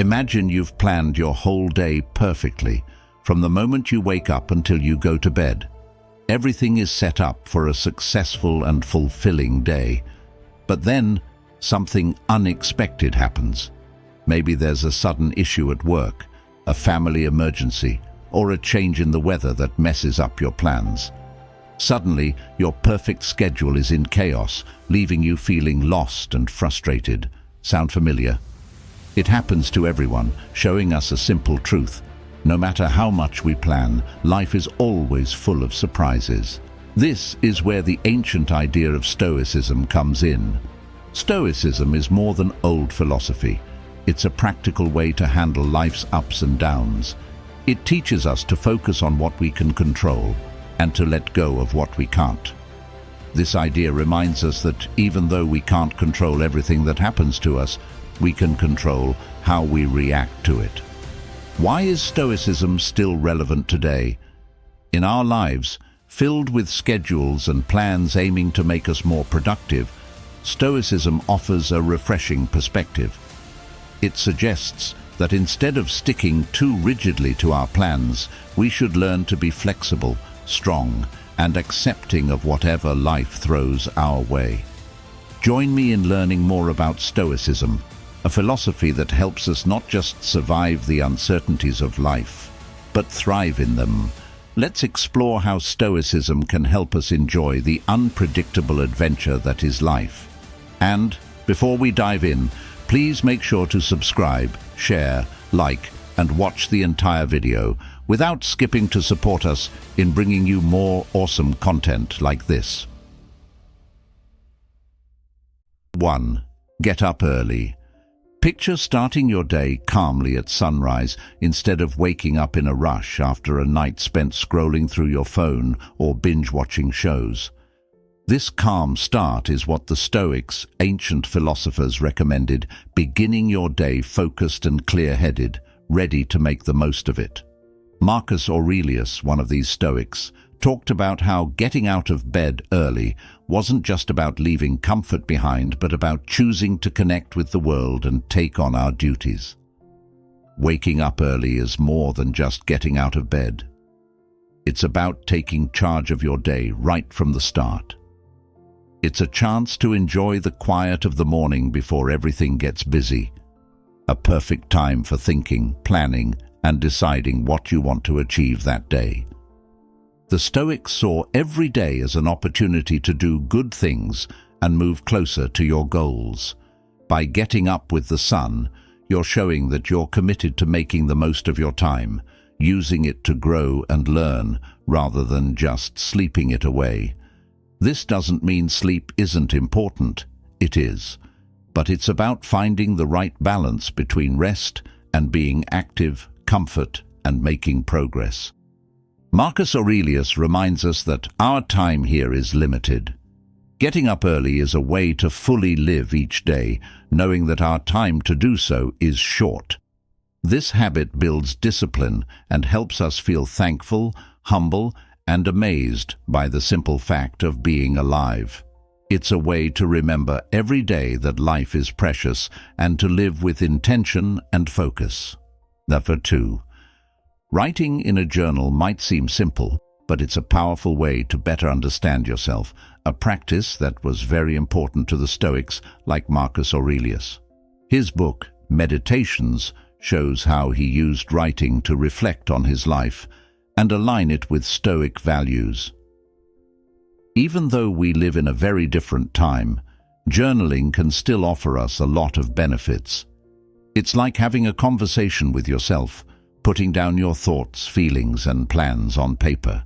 Imagine you've planned your whole day perfectly, from the moment you wake up until you go to bed. Everything is set up for a successful and fulfilling day. But then, something unexpected happens. Maybe there's a sudden issue at work, a family emergency, or a change in the weather that messes up your plans. Suddenly, your perfect schedule is in chaos, leaving you feeling lost and frustrated. Sound familiar? It happens to everyone, showing us a simple truth. No matter how much we plan, life is always full of surprises. This is where the ancient idea of Stoicism comes in. Stoicism is more than old philosophy. It's a practical way to handle life's ups and downs. It teaches us to focus on what we can control and to let go of what we can't. This idea reminds us that even though we can't control everything that happens to us, we can control how we react to it. Why is Stoicism still relevant today? In our lives, filled with schedules and plans aiming to make us more productive, Stoicism offers a refreshing perspective. It suggests that instead of sticking too rigidly to our plans, we should learn to be flexible, strong, and accepting of whatever life throws our way. Join me in learning more about Stoicism, a philosophy that helps us not just survive the uncertainties of life, but thrive in them. Let's explore how Stoicism can help us enjoy the unpredictable adventure that is life. And, before we dive in, please make sure to subscribe, share, like, and watch the entire video without skipping to support us in bringing you more awesome content like this. 1. Get up early. Picture starting your day calmly at sunrise instead of waking up in a rush after a night spent scrolling through your phone or binge-watching shows. This calm start is what the Stoics, ancient philosophers, recommended, beginning your day focused and clear-headed, ready to make the most of it. Marcus Aurelius, one of these Stoics, talked about how getting out of bed early wasn't just about leaving comfort behind, but about choosing to connect with the world and take on our duties. Waking up early is more than just getting out of bed. It's about taking charge of your day right from the start. It's a chance to enjoy the quiet of the morning before everything gets busy. A perfect time for thinking, planning, and deciding what you want to achieve that day. The Stoics saw every day as an opportunity to do good things and move closer to your goals. By getting up with the sun, you're showing that you're committed to making the most of your time, using it to grow and learn rather than just sleeping it away. This doesn't mean sleep isn't important. It is. But it's about finding the right balance between rest and being active, comfort, and making progress. Marcus Aurelius reminds us that our time here is limited. Getting up early is a way to fully live each day, knowing that our time to do so is short. This habit builds discipline and helps us feel thankful, humble, and amazed by the simple fact of being alive. It's a way to remember every day that life is precious and to live with intention and focus. Number 2. Writing in a journal might seem simple, but it's a powerful way to better understand yourself, a practice that was very important to the Stoics like Marcus Aurelius. His book, Meditations, shows how he used writing to reflect on his life and align it with Stoic values. Even though we live in a very different time, journaling can still offer us a lot of benefits. It's like having a conversation with yourself, putting down your thoughts, feelings, and plans on paper.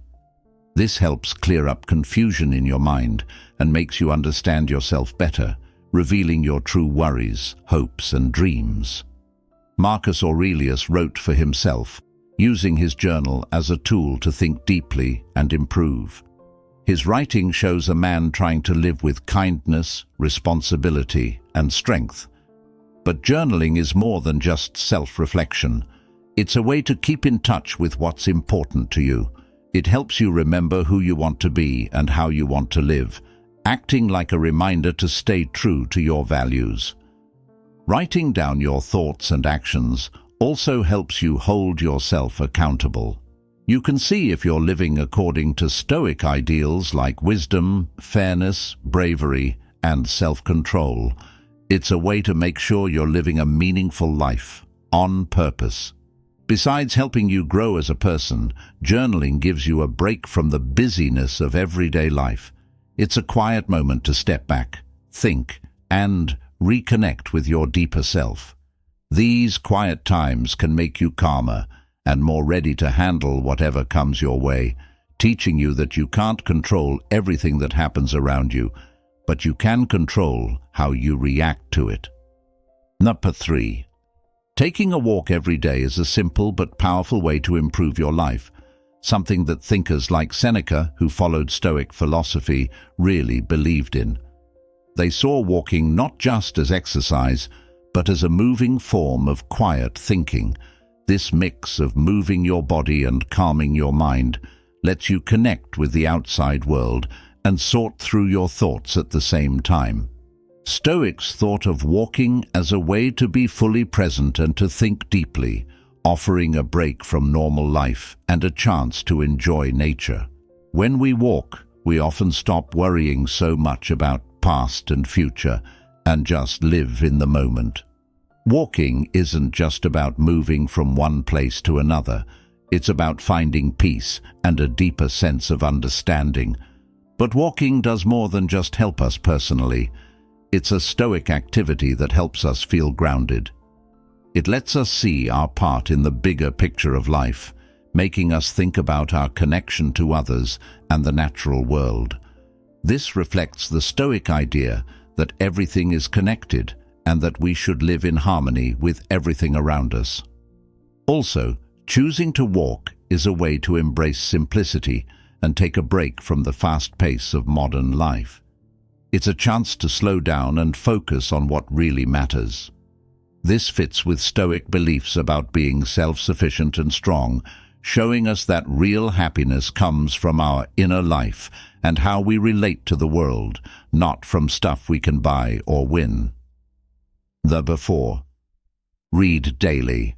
This helps clear up confusion in your mind and makes you understand yourself better, revealing your true worries, hopes, and dreams. Marcus Aurelius wrote for himself, using his journal as a tool to think deeply and improve. His writing shows a man trying to live with kindness, responsibility, and strength. But journaling is more than just self-reflection. It's a way to keep in touch with what's important to you. It helps you remember who you want to be and how you want to live, acting like a reminder to stay true to your values. Writing down your thoughts and actions also helps you hold yourself accountable. You can see if you're living according to Stoic ideals like wisdom, fairness, bravery, and self-control. It's a way to make sure you're living a meaningful life, on purpose. Besides helping you grow as a person, journaling gives you a break from the busyness of everyday life. It's a quiet moment to step back, think, and reconnect with your deeper self. These quiet times can make you calmer and more ready to handle whatever comes your way, teaching you that you can't control everything that happens around you, but you can control how you react to it. Number 3. Taking a walk every day is a simple but powerful way to improve your life, something that thinkers like Seneca, who followed Stoic philosophy, really believed in. They saw walking not just as exercise, but as a moving form of quiet thinking. This mix of moving your body and calming your mind lets you connect with the outside world and sort through your thoughts at the same time. Stoics thought of walking as a way to be fully present and to think deeply, offering a break from normal life and a chance to enjoy nature. When we walk, we often stop worrying so much about past and future and just live in the moment. Walking isn't just about moving from one place to another. It's about finding peace and a deeper sense of understanding. But walking does more than just help us personally. It's a Stoic activity that helps us feel grounded. It lets us see our part in the bigger picture of life, making us think about our connection to others and the natural world. This reflects the Stoic idea that everything is connected and that we should live in harmony with everything around us. Also, choosing to walk is a way to embrace simplicity and take a break from the fast pace of modern life. It's a chance to slow down and focus on what really matters. This fits with Stoic beliefs about being self-sufficient and strong, showing us that real happiness comes from our inner life and how we relate to the world, not from stuff we can buy or win. Number 4. Read daily.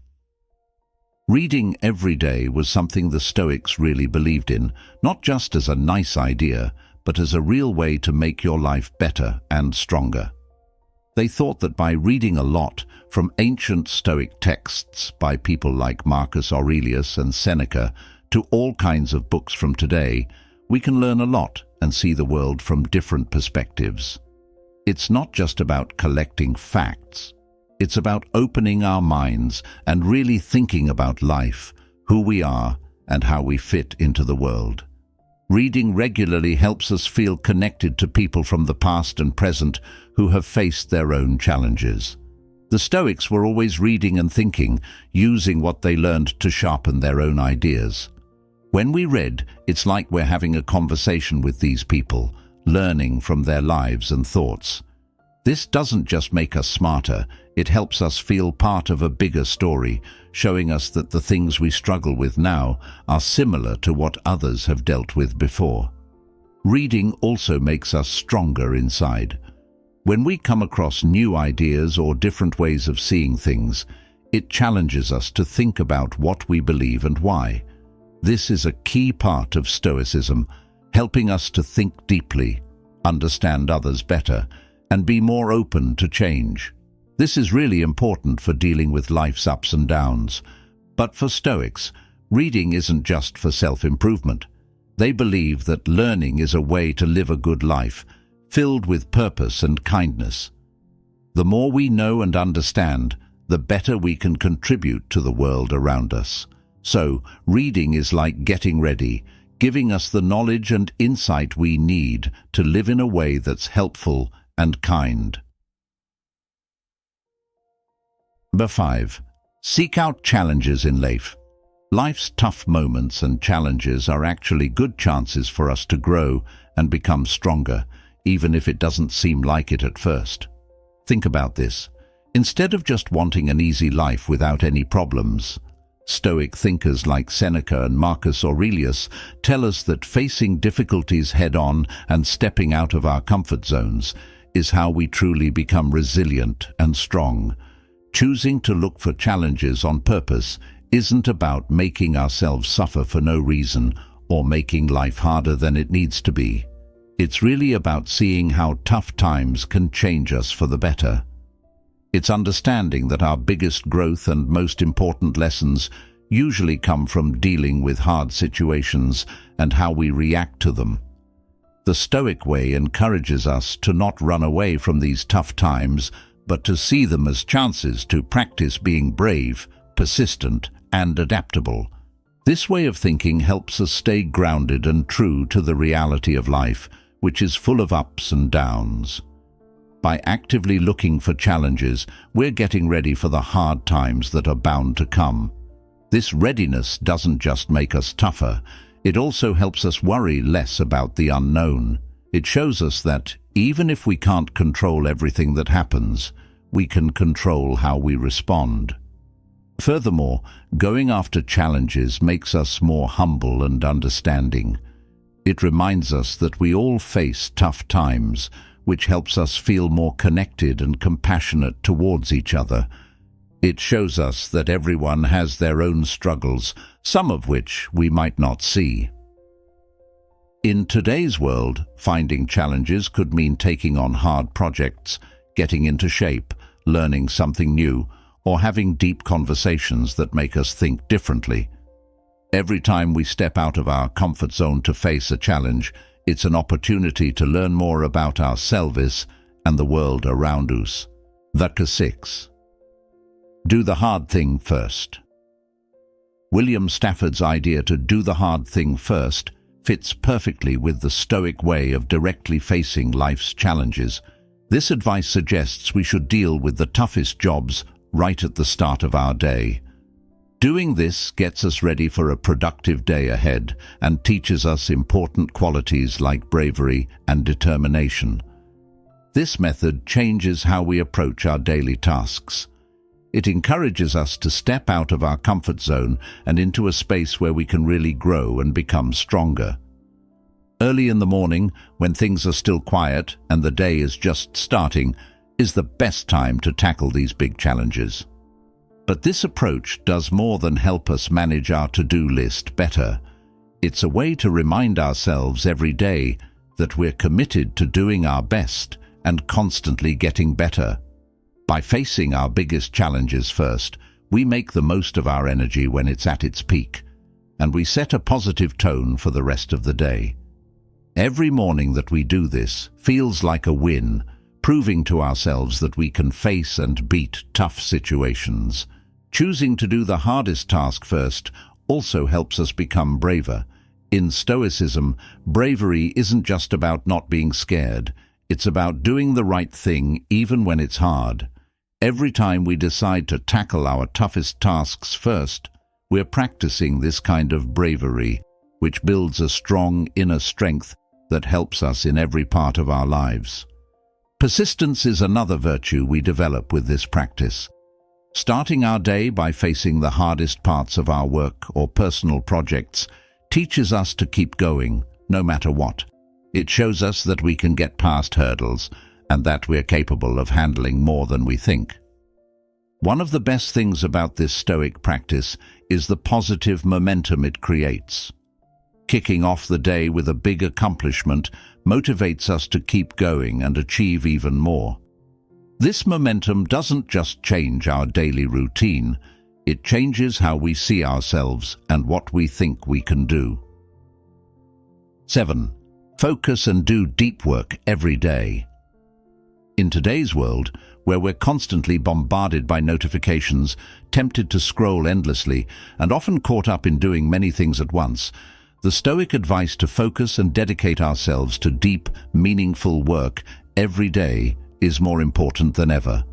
Reading every day was something the Stoics really believed in, not just as a nice idea, but as a real way to make your life better and stronger. They thought that by reading a lot from ancient Stoic texts by people like Marcus Aurelius and Seneca to all kinds of books from today, we can learn a lot and see the world from different perspectives. It's not just about collecting facts. It's about opening our minds and really thinking about life, who we are, and how we fit into the world. Reading regularly helps us feel connected to people from the past and present who have faced their own challenges. The Stoics were always reading and thinking, using what they learned to sharpen their own ideas. When we read, it's like we're having a conversation with these people, learning from their lives and thoughts. This doesn't just make us smarter, it helps us feel part of a bigger story, showing us that the things we struggle with now are similar to what others have dealt with before. Reading also makes us stronger inside. When we come across new ideas or different ways of seeing things, it challenges us to think about what we believe and why. This is a key part of Stoicism, helping us to think deeply, understand others better, and be more open to change. This is really important for dealing with life's ups and downs. But for Stoics, reading isn't just for self-improvement. They believe that learning is a way to live a good life, filled with purpose and kindness. The more we know and understand, the better we can contribute to the world around us. So, reading is like getting ready, giving us the knowledge and insight we need to live in a way that's helpful and kind. Number 5. Seek out challenges in life. Life's tough moments and challenges are actually good chances for us to grow and become stronger, even if it doesn't seem like it at first. Think about this. Instead of just wanting an easy life without any problems, Stoic thinkers like Seneca and Marcus Aurelius tell us that facing difficulties head-on and stepping out of our comfort zones is how we truly become resilient and strong. Choosing to look for challenges on purpose isn't about making ourselves suffer for no reason or making life harder than it needs to be. It's really about seeing how tough times can change us for the better. It's understanding that our biggest growth and most important lessons usually come from dealing with hard situations and how we react to them. The Stoic way encourages us to not run away from these tough times, but to see them as chances to practice being brave, persistent, and adaptable. This way of thinking helps us stay grounded and true to the reality of life, which is full of ups and downs. By actively looking for challenges, we're getting ready for the hard times that are bound to come. This readiness doesn't just make us tougher, it also helps us worry less about the unknown. It shows us that, even if we can't control everything that happens, we can control how we respond. Furthermore, going after challenges makes us more humble and understanding. It reminds us that we all face tough times, which helps us feel more connected and compassionate towards each other. It shows us that everyone has their own struggles, some of which we might not see. In today's world, finding challenges could mean taking on hard projects, getting into shape, learning something new, or having deep conversations that make us think differently. Every time we step out of our comfort zone to face a challenge, it's an opportunity to learn more about ourselves and the world around us. Lecture 6. Do the hard thing first. William Stafford's idea to do the hard thing first fits perfectly with the Stoic way of directly facing life's challenges. This advice suggests we should deal with the toughest jobs right at the start of our day. Doing this gets us ready for a productive day ahead and teaches us important qualities like bravery and determination. This method changes how we approach our daily tasks. It encourages us to step out of our comfort zone and into a space where we can really grow and become stronger. Early in the morning, when things are still quiet and the day is just starting, is the best time to tackle these big challenges. But this approach does more than help us manage our to-do list better. It's a way to remind ourselves every day that we're committed to doing our best and constantly getting better. By facing our biggest challenges first, we make the most of our energy when it's at its peak, and we set a positive tone for the rest of the day. Every morning that we do this feels like a win, proving to ourselves that we can face and beat tough situations. Choosing to do the hardest task first also helps us become braver. In Stoicism, bravery isn't just about not being scared, it's about doing the right thing even when it's hard. Every time we decide to tackle our toughest tasks first, we're practicing this kind of bravery, which builds a strong inner strength that helps us in every part of our lives. Persistence is another virtue we develop with this practice. Starting our day by facing the hardest parts of our work or personal projects teaches us to keep going, no matter what. It shows us that we can get past hurdles and that we're capable of handling more than we think. One of the best things about this Stoic practice is the positive momentum it creates. Kicking off the day with a big accomplishment motivates us to keep going and achieve even more. This momentum doesn't just change our daily routine, it changes how we see ourselves and what we think we can do. 7. Focus and do deep work every day. In today's world, where we're constantly bombarded by notifications, tempted to scroll endlessly, and often caught up in doing many things at once, the Stoic advice to focus and dedicate ourselves to deep, meaningful work every day is more important than ever.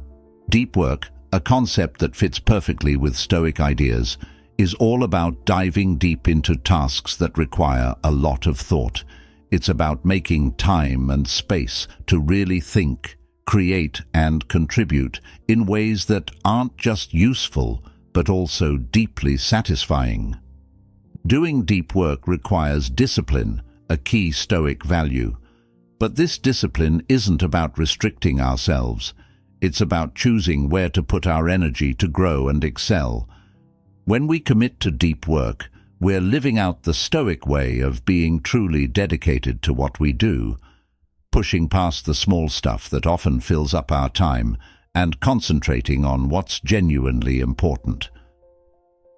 Deep work, a concept that fits perfectly with Stoic ideas, is all about diving deep into tasks that require a lot of thought. It's about making time and space to really think, create and contribute in ways that aren't just useful, but also deeply satisfying. Doing deep work requires discipline, a key Stoic value. But this discipline isn't about restricting ourselves. It's about choosing where to put our energy to grow and excel. When we commit to deep work, we're living out the Stoic way of being truly dedicated to what we do, pushing past the small stuff that often fills up our time and concentrating on what's genuinely important.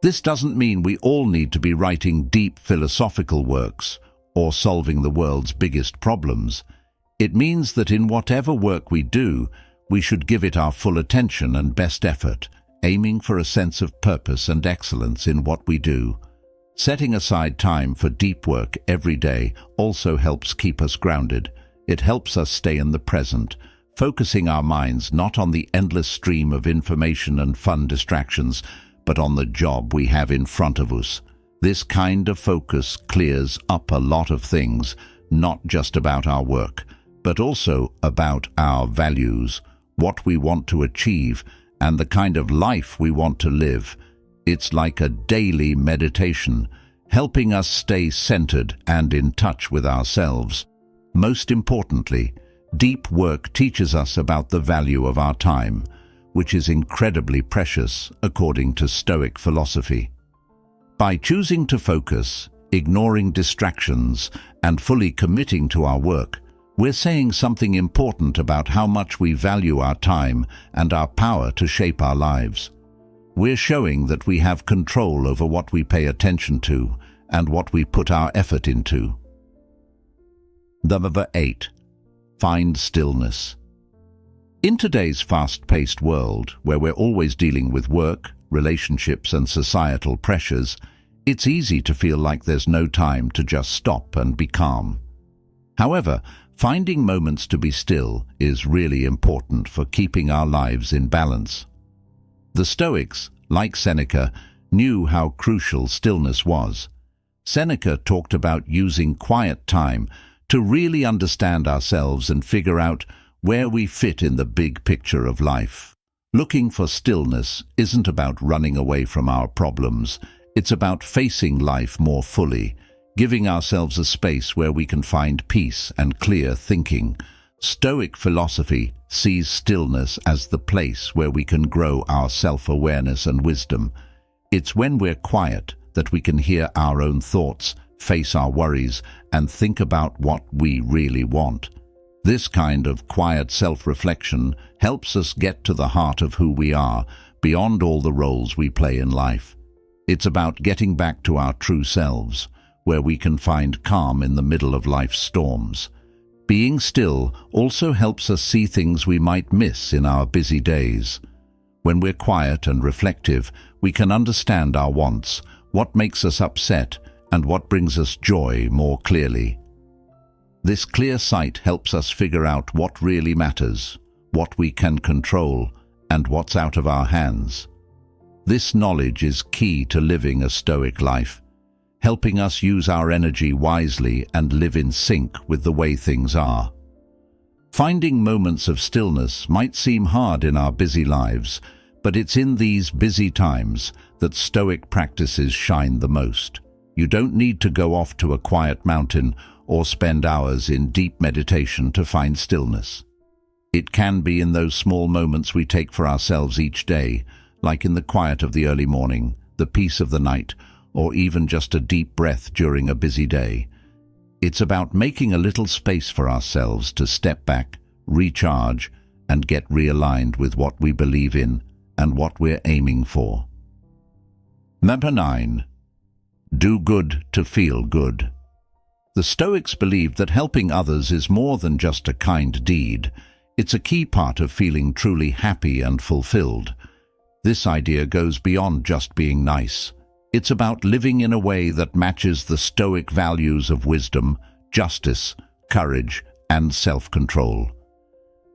This doesn't mean we all need to be writing deep philosophical works or solving the world's biggest problems. It means that in whatever work we do, we should give it our full attention and best effort, aiming for a sense of purpose and excellence in what we do. Setting aside time for deep work every day also helps keep us grounded. It helps us stay in the present, focusing our minds not on the endless stream of information and fun distractions, but on the job we have in front of us. This kind of focus clears up a lot of things, not just about our work, but also about our values, what we want to achieve, and the kind of life we want to live. It's like a daily meditation, helping us stay centered and in touch with ourselves. Most importantly, deep work teaches us about the value of our time, which is incredibly precious according to Stoic philosophy. By choosing to focus, ignoring distractions, and fully committing to our work, we're saying something important about how much we value our time and our power to shape our lives. We're showing that we have control over what we pay attention to and what we put our effort into. Number 8. Find stillness. In today's fast-paced world, where we're always dealing with work, relationships, and societal pressures, it's easy to feel like there's no time to just stop and be calm. However, finding moments to be still is really important for keeping our lives in balance. The Stoics, like Seneca, knew how crucial stillness was. Seneca talked about using quiet time to really understand ourselves and figure out where we fit in the big picture of life. Looking for stillness isn't about running away from our problems. It's about facing life more fully, giving ourselves a space where we can find peace and clear thinking. Stoic philosophy sees stillness as the place where we can grow our self-awareness and wisdom. It's when we're quiet that we can hear our own thoughts, face our worries, and think about what we really want. This kind of quiet self-reflection helps us get to the heart of who we are, beyond all the roles we play in life. It's about getting back to our true selves, where we can find calm in the middle of life's storms. Being still also helps us see things we might miss in our busy days. When we're quiet and reflective, we can understand our wants, what makes us upset, and what brings us joy more clearly. This clear sight helps us figure out what really matters, what we can control, and what's out of our hands. This knowledge is key to living a Stoic life, helping us use our energy wisely and live in sync with the way things are. Finding moments of stillness might seem hard in our busy lives, but it's in these busy times that Stoic practices shine the most. You don't need to go off to a quiet mountain or spend hours in deep meditation to find stillness. It can be in those small moments we take for ourselves each day, like in the quiet of the early morning, the peace of the night, or even just a deep breath during a busy day. It's about making a little space for ourselves to step back, recharge, and get realigned with what we believe in and what we're aiming for. Number 9. Do good to feel good. The Stoics believed that helping others is more than just a kind deed. It's a key part of feeling truly happy and fulfilled. This idea goes beyond just being nice. It's about living in a way that matches the Stoic values of wisdom, justice, courage, and self-control.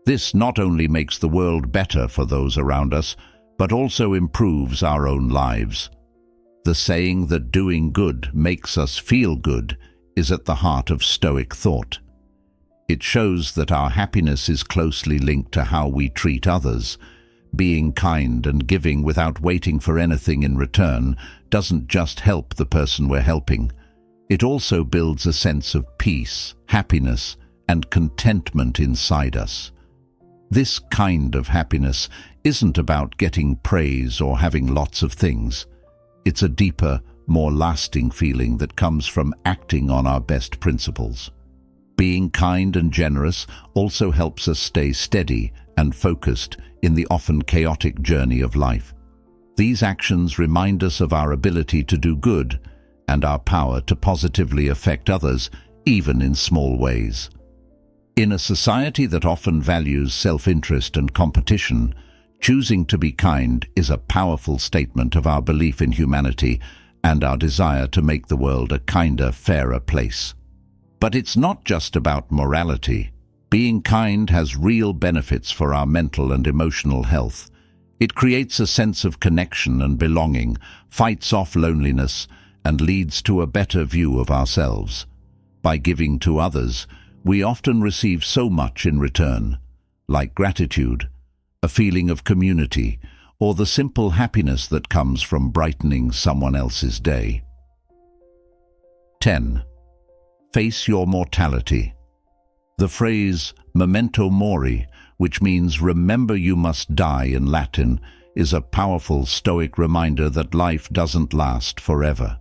This not only makes the world better for those around us, but also improves our own lives. The saying that doing good makes us feel good is at the heart of Stoic thought. It shows that our happiness is closely linked to how we treat others. Being kind and giving without waiting for anything in return doesn't just help the person we're helping. It also builds a sense of peace, happiness, and contentment inside us. This kind of happiness isn't about getting praise or having lots of things. It's a deeper, more lasting feeling that comes from acting on our best principles. Being kind and generous also helps us stay steady and focused in the often chaotic journey of life. These actions remind us of our ability to do good and our power to positively affect others, even in small ways. In a society that often values self-interest and competition, choosing to be kind is a powerful statement of our belief in humanity and our desire to make the world a kinder, fairer place. But it's not just about morality. Being kind has real benefits for our mental and emotional health. It creates a sense of connection and belonging, fights off loneliness, and leads to a better view of ourselves. By giving to others, we often receive so much in return, like gratitude, a feeling of community, or the simple happiness that comes from brightening someone else's day. 10. Face your mortality. The phrase memento mori, which means remember you must die in Latin, is a powerful Stoic reminder that life doesn't last forever.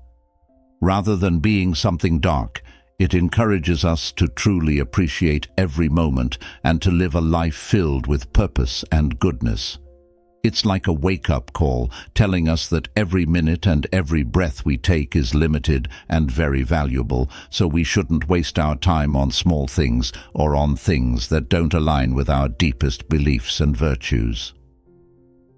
Rather than being something dark, it encourages us to truly appreciate every moment and to live a life filled with purpose and goodness. It's like a wake-up call, telling us that every minute and every breath we take is limited and very valuable, so we shouldn't waste our time on small things or on things that don't align with our deepest beliefs and virtues.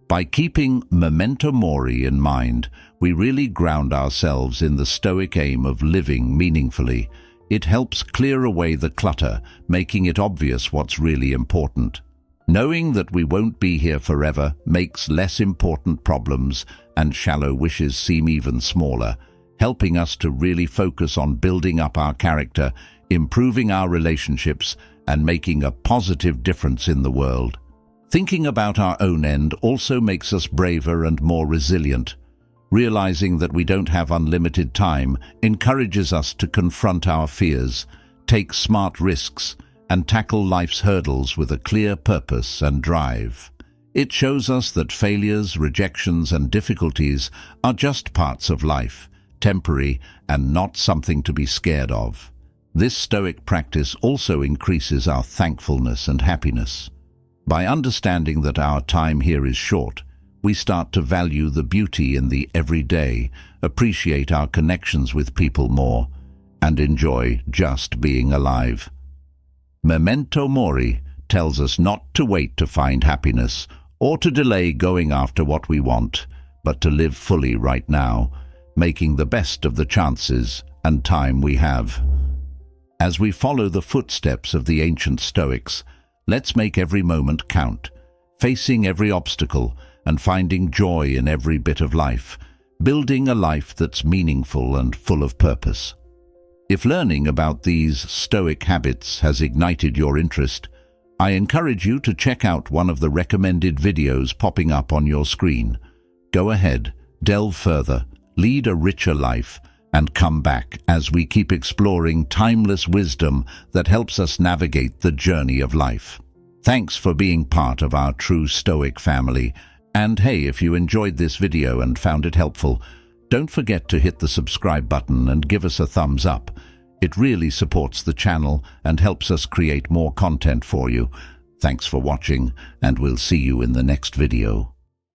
By keeping memento mori in mind, we really ground ourselves in the Stoic aim of living meaningfully. It helps clear away the clutter, making it obvious what's really important. Knowing that we won't be here forever makes less important problems and shallow wishes seem even smaller, helping us to really focus on building up our character, improving our relationships, and making a positive difference in the world. Thinking about our own end also makes us braver and more resilient. Realizing that we don't have unlimited time encourages us to confront our fears, take smart risks, and tackle life's hurdles with a clear purpose and drive. It shows us that failures, rejections, and difficulties are just parts of life, temporary and not something to be scared of. This Stoic practice also increases our thankfulness and happiness. By understanding that our time here is short, we start to value the beauty in the everyday, appreciate our connections with people more, and enjoy just being alive. Memento mori tells us not to wait to find happiness or to delay going after what we want, but to live fully right now, making the best of the chances and time we have. As we follow the footsteps of the ancient Stoics, let's make every moment count, facing every obstacle and finding joy in every bit of life, building a life that's meaningful and full of purpose. If learning about these Stoic habits has ignited your interest, I encourage you to check out one of the recommended videos popping up on your screen. Go ahead, delve further, lead a richer life, and come back as we keep exploring timeless wisdom that helps us navigate the journey of life. Thanks for being part of our true Stoic family. And hey, if you enjoyed this video and found it helpful, don't forget to hit the subscribe button and give us a thumbs up. It really supports the channel and helps us create more content for you. Thanks for watching, and we'll see you in the next video.